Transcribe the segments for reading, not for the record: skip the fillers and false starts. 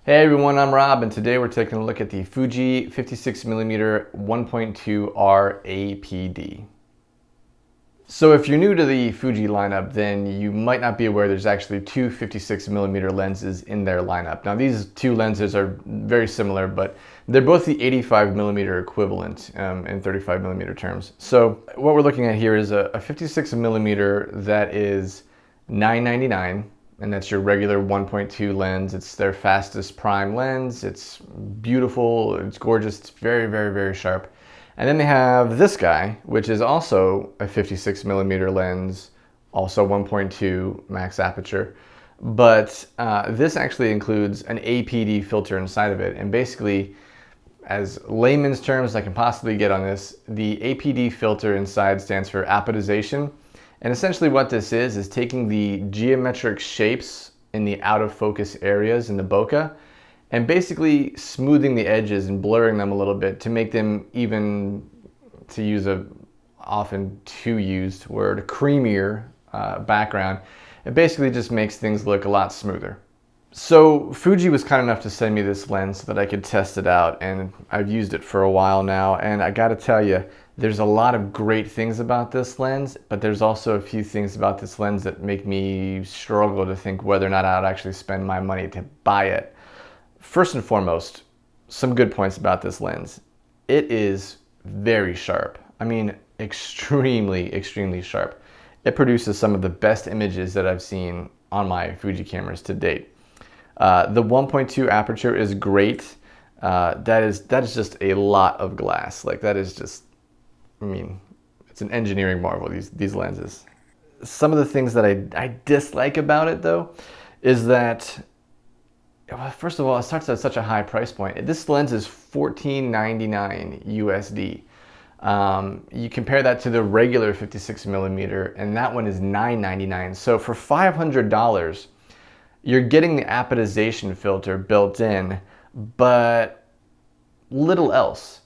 Hey everyone, I'm Rob, and today we're taking a look at the Fuji 56mm 1.2 R APD. So if you're new to the Fuji lineup, then you might not be aware there's actually two 56mm lenses in their lineup. Now these two lenses are very similar, but they're both the 85mm equivalent in 35mm terms. So what we're looking at here is a 56mm that is $9.99. And that's your regular 1.2 lens. It's their fastest prime lens. It's beautiful, it's gorgeous, it's very, very, very sharp. And then they have this guy, which is also a 56mm lens, also 1.2 max aperture. But this actually includes an APD filter inside of it. And basically, as layman's terms I can possibly get on this, the APD filter inside stands for apodization. And essentially what this is taking the geometric shapes in the out of focus areas in the bokeh and basically smoothing the edges and blurring them a little bit to make them, even to use a often too used word, creamier background. It basically just makes things look a lot smoother. So Fuji was kind enough to send me this lens so that I could test it out, and I've used it for a while now, and I gotta tell you, there's a lot of great things about this lens, but there's also a few things about this lens that make me struggle to think whether or not I'd actually spend my money to buy it. First and foremost, some good points about this lens. It is very sharp. I mean, extremely, extremely sharp. It produces some of the best images that I've seen on my Fuji cameras to date. The 1.2 aperture is great. That is just a lot of glass. Like that is just, I mean, it's an engineering marvel, these lenses. Some of the things that I dislike about it though, is that, well, first of all, it starts at such a high price point. This lens is $14.99 USD. You compare that to the regular 56mm, and that one is $9.99. So for $500, you're getting the apodization filter built in, but little else.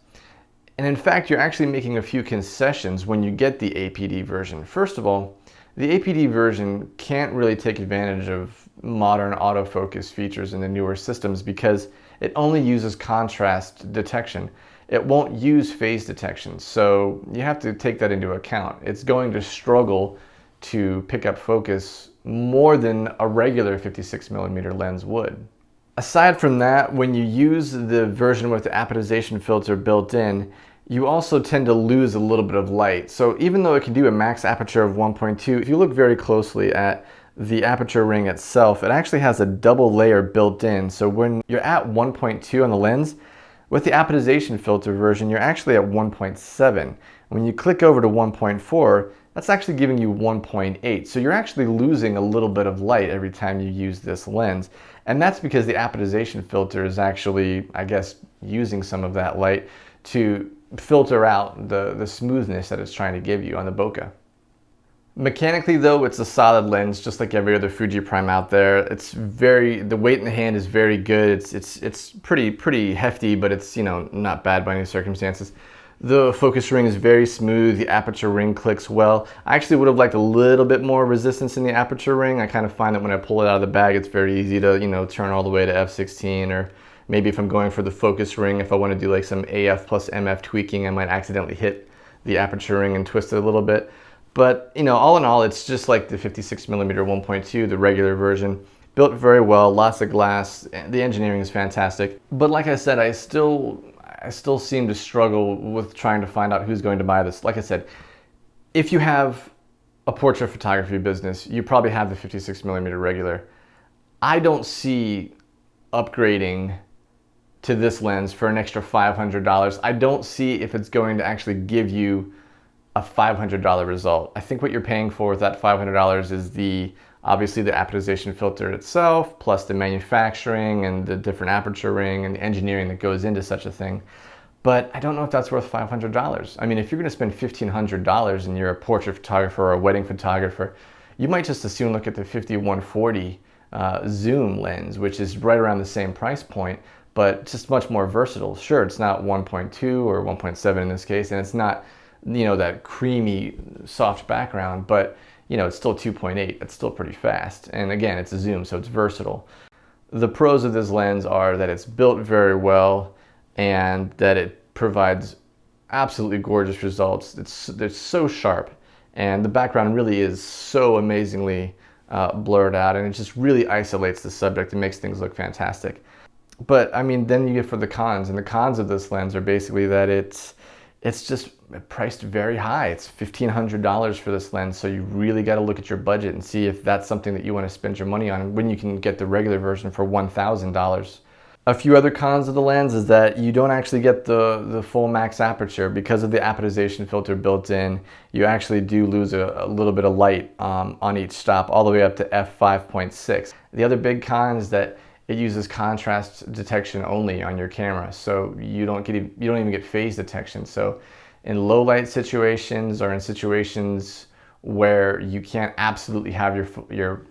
And in fact, you're actually making a few concessions when you get the APD version. First of all, the APD version can't really take advantage of modern autofocus features in the newer systems because it only uses contrast detection. It won't use phase detection, so you have to take that into account. It's going to struggle to pick up focus more than a regular 56mm lens would. Aside from that, when you use the version with the apodization filter built in, you also tend to lose a little bit of light. So even though it can do a max aperture of 1.2, if you look very closely at the aperture ring itself, it actually has a double layer built in. So when you're at 1.2 on the lens, with the apodization filter version, you're actually at 1.7. When you click over to 1.4, that's actually giving you 1.8. So you're actually losing a little bit of light every time you use this lens. And that's because the apodization filter is actually, I guess, using some of that light to filter out the smoothness that it's trying to give you on the bokeh. Mechanically though, it's a solid lens just like every other Fuji prime out there. The weight in the hand is very good. It's pretty hefty, but it's, you know, not bad by any circumstances. The focus ring is very smooth. The aperture ring clicks well. I actually would have liked a little bit more resistance in the aperture ring. I kind of find that when I pull it out of the bag, it's very easy to, you know, turn all the way to f16, or maybe if I'm going for the focus ring, if I want to do like some AF plus MF tweaking, I might accidentally hit the aperture ring and twist it a little bit. But, you know, all in all, it's just like the 56mm 1.2, the regular version. Built very well, lots of glass, the engineering is fantastic. But like I said, I still seem to struggle with trying to find out who's going to buy this. Like I said, if you have a portrait photography business, you probably have the 56mm regular. I don't see upgrading to this lens for an extra $500. I don't see if it's going to actually give you a $500 result. I think what you're paying for with that $500 is obviously the apodization filter itself, plus the manufacturing and the different aperture ring and the engineering that goes into such a thing. But I don't know if that's worth $500. I mean, if you're gonna spend $1,500 and you're a portrait photographer or a wedding photographer, you might just as soon look at the 50-140 zoom lens, which is right around the same price point, but just much more versatile. Sure, it's not 1.2 or 1.7 in this case, and it's not, you know, that creamy soft background, but you know, it's still 2.8. It's still pretty fast. And again, it's a zoom, so it's versatile. The pros of this lens are that it's built very well and that it provides absolutely gorgeous results. It's so sharp, and the background really is so amazingly blurred out, and it just really isolates the subject and makes things look fantastic. But I mean, then you get for the cons, and the cons of this lens are basically that it's just priced very high. It's $1,500 for this lens, so you really got to look at your budget and see if that's something that you want to spend your money on when you can get the regular version for $1,000. A few other cons of the lens is that you don't actually get the full max aperture. Because of the apodization filter built in, you actually do lose a little bit of light on each stop, all the way up to f5.6. The other big con is that it uses contrast detection only on your camera, so you don't even get phase detection. So in low light situations, or in situations where you can't absolutely have your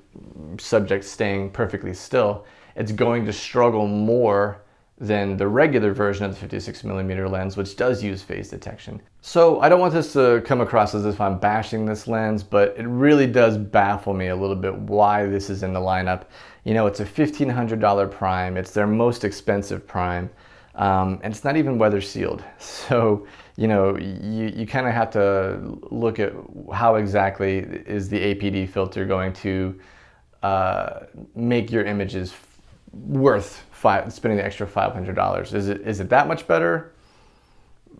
subject staying perfectly still, it's going to struggle more than the regular version of the 56mm lens, which does use phase detection. So I don't want this to come across as if I'm bashing this lens, but it really does baffle me a little bit why this is in the lineup. You know, it's a $1,500 prime, it's their most expensive prime, and it's not even weather sealed. So, you know, you kind of have to look at how exactly is the APD filter going to make your images worth spending the extra $500. Is it that much better?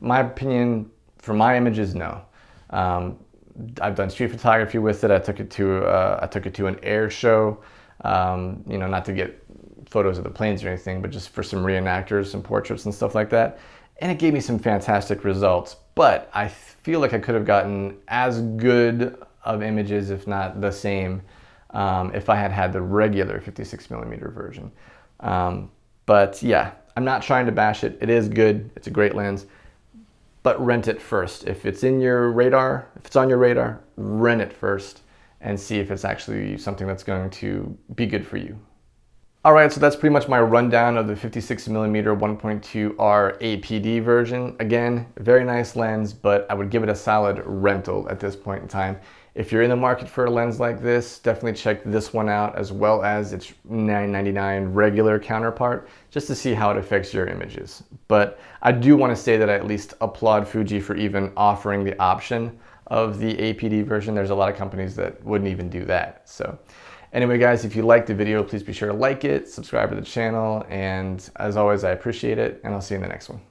My opinion, for my images, no. I've done street photography with it. I took it to an air show. You know, not to get photos of the planes or anything, but just for some reenactors, some portraits and stuff like that. And it gave me some fantastic results. But I feel like I could have gotten as good of images, if not the same, if I had had the regular 56mm version. But yeah, I'm not trying to bash it. It is good. It's a great lens, but rent it first. If it's on your radar, rent it first and see if it's actually something that's going to be good for you. All right, so that's pretty much my rundown of the 56mm 1.2 R APD version. Again, very nice lens, but I would give it a solid rental at this point in time. If you're in the market for a lens like this, definitely check this one out, as well as its $9.99 regular counterpart, just to see how it affects your images. But I do want to say that I at least applaud Fuji for even offering the option of the APD version. There's a lot of companies that wouldn't even do that. So anyway, guys, if you liked the video, please be sure to like it, subscribe to the channel, and as always, I appreciate it, and I'll see you in the next one.